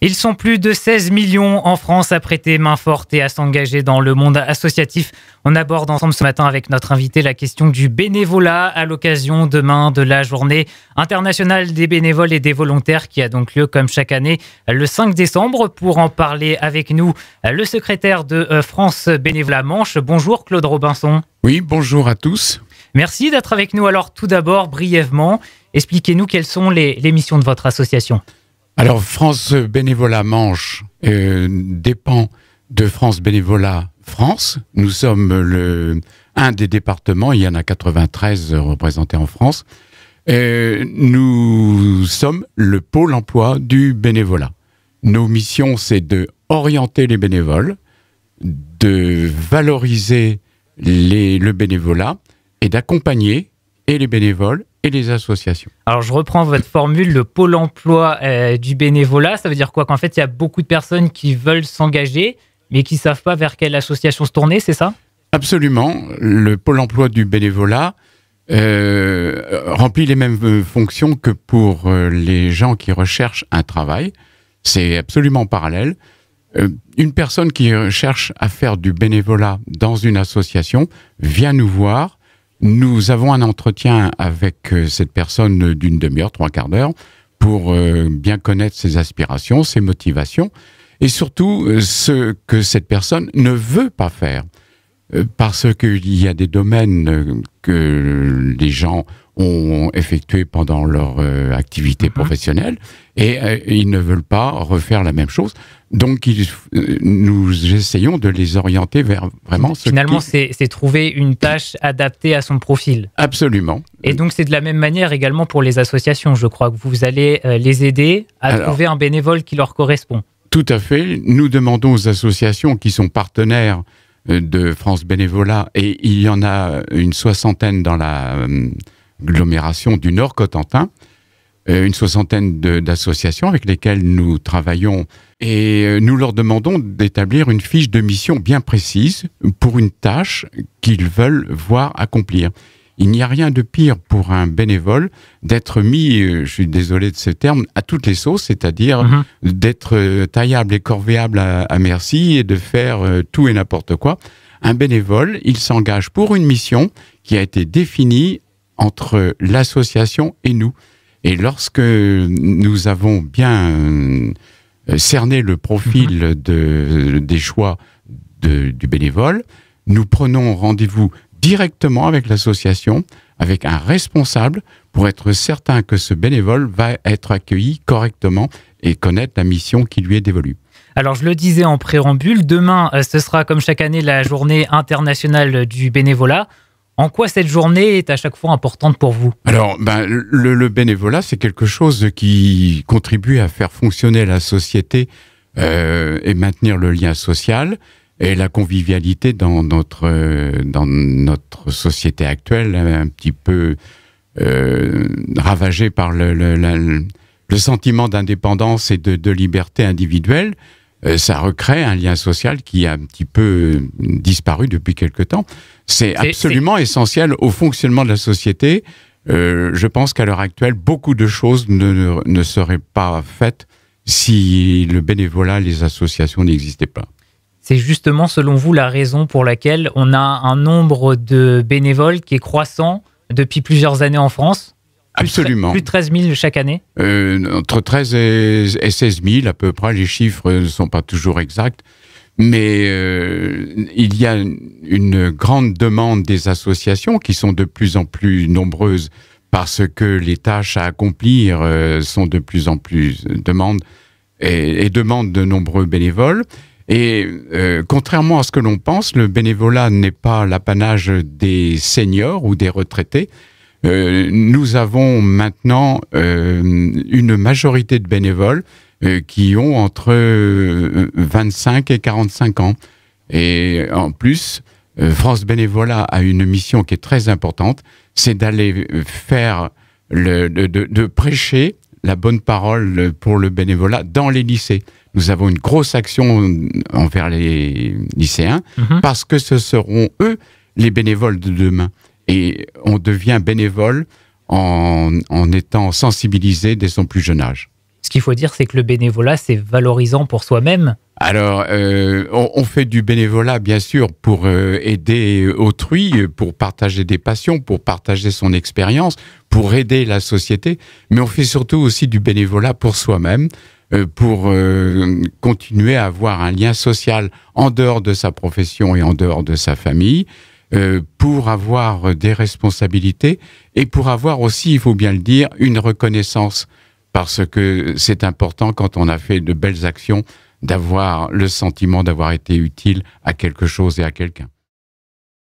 Ils sont plus de 16 millions en France à prêter main forte et à s'engager dans le monde associatif. On aborde ensemble ce matin avec notre invité la question du bénévolat à l'occasion demain de la journée internationale des bénévoles et des volontaires qui a donc lieu comme chaque année le 5 décembre. Pour en parler avec nous, le secrétaire de France Bénévolat Manche. Bonjour Claude Robinson. Oui, bonjour à tous. Merci d'être avec nous. Alors tout d'abord, brièvement, expliquez-nous quelles sont les missions de votre association. Alors, France Bénévolat Manche dépend de France Bénévolat France. Nous sommes un des départements, il y en a 93 représentés en France. Nous sommes le pôle emploi du bénévolat. Nos missions, c'est de orienter les bénévoles, de valoriser le bénévolat et d'accompagner et les bénévoles et les associations. Alors, je reprends votre formule, le pôle emploi du bénévolat. Ça veut dire quoi? Qu'en fait, il y a beaucoup de personnes qui veulent s'engager, mais qui ne savent pas vers quelle association se tourner, c'est ça? Absolument. Le pôle emploi du bénévolat remplit les mêmes fonctions que pour les gens qui recherchent un travail. C'est absolument parallèle. Une personne qui cherche à faire du bénévolat dans une association vient nous voir. Nous avons un entretien avec cette personne d'une demi-heure, 3/4 d'heure, pour bien connaître ses aspirations, ses motivations, et surtout ce que cette personne ne veut pas faire. Parce qu'il y a des domaines que les gens ont effectués pendant leur activité professionnelle, et ils ne veulent pas refaire la même chose. Donc, nous essayons de les orienter vers vraiment ce Finalement, c'est trouver une tâche adaptée à son profil. Absolument. Et donc, c'est de la même manière également pour les associations. Je crois que vous allez les aider à trouver un bénévole qui leur correspond. Tout à fait. Nous demandons aux associations qui sont partenaires de France Bénévolat, et il y en a une soixantaine dans l'agglomération du Nord-Cotentin, une soixantaine d'associations avec lesquelles nous travaillons, et nous leur demandons d'établir une fiche de mission bien précise pour une tâche qu'ils veulent voir accomplir. Il n'y a rien de pire pour un bénévole d'être mis, je suis désolé de ce terme, à toutes les sauces, c'est-à-dire d'être taillable et corvéable à merci et de faire tout et n'importe quoi. Un bénévole, il s'engage pour une mission qui a été définie entre l'association et nous. Et lorsque nous avons bien cerné le profil des choix du bénévole, nous prenons rendez-vous directement avec l'association, avec un responsable, pour être certain que ce bénévole va être accueilli correctement et connaître la mission qui lui est dévolue. Alors, je le disais en préambule, demain, ce sera comme chaque année la journée internationale du bénévolat. En quoi cette journée est à chaque fois importante pour vous? Alors, le bénévolat, c'est quelque chose qui contribue à faire fonctionner la société et maintenir le lien social et la convivialité dans notre société actuelle, un petit peu ravagée par le sentiment d'indépendance et de liberté individuelle. Ça recrée un lien social qui a un petit peu disparu depuis quelque temps. C'est absolument essentiel au fonctionnement de la société. Je pense qu'à l'heure actuelle, beaucoup de choses ne seraient pas faites si le bénévolat, les associations n'existaient pas. C'est justement, selon vous, la raison pour laquelle on a un nombre de bénévoles qui est croissant depuis plusieurs années en France? Absolument. Plus de 13 000 chaque année? Entre 13 et 16 000 à peu près. Les chiffres ne sont pas toujours exacts. Mais il y a une grande demande des associations qui sont de plus en plus nombreuses parce que les tâches à accomplir sont de plus en plus demandent de nombreux bénévoles. Et contrairement à ce que l'on pense, le bénévolat n'est pas l'apanage des seniors ou des retraités. Nous avons maintenant une majorité de bénévoles qui ont entre 25 et 45 ans. Et en plus, France Bénévolat a une mission qui est très importante, c'est d'aller faire, de prêcher la bonne parole pour le bénévolat dans les lycées. Nous avons une grosse action envers les lycéens parce que ce seront eux les bénévoles de demain. Et on devient bénévole en étant sensibilisé dès son plus jeune âge. Ce qu'il faut dire, c'est que le bénévolat, c'est valorisant pour soi-même. Alors, on fait du bénévolat, bien sûr, pour aider autrui, pour partager des passions, pour partager son expérience, pour aider la société, mais on fait surtout aussi du bénévolat pour soi-même, pour continuer à avoir un lien social en dehors de sa profession et en dehors de sa famille, pour avoir des responsabilités et pour avoir aussi, il faut bien le dire, une reconnaissance, parce que c'est important quand on a fait de belles actions d'avoir le sentiment d'avoir été utile à quelque chose et à quelqu'un.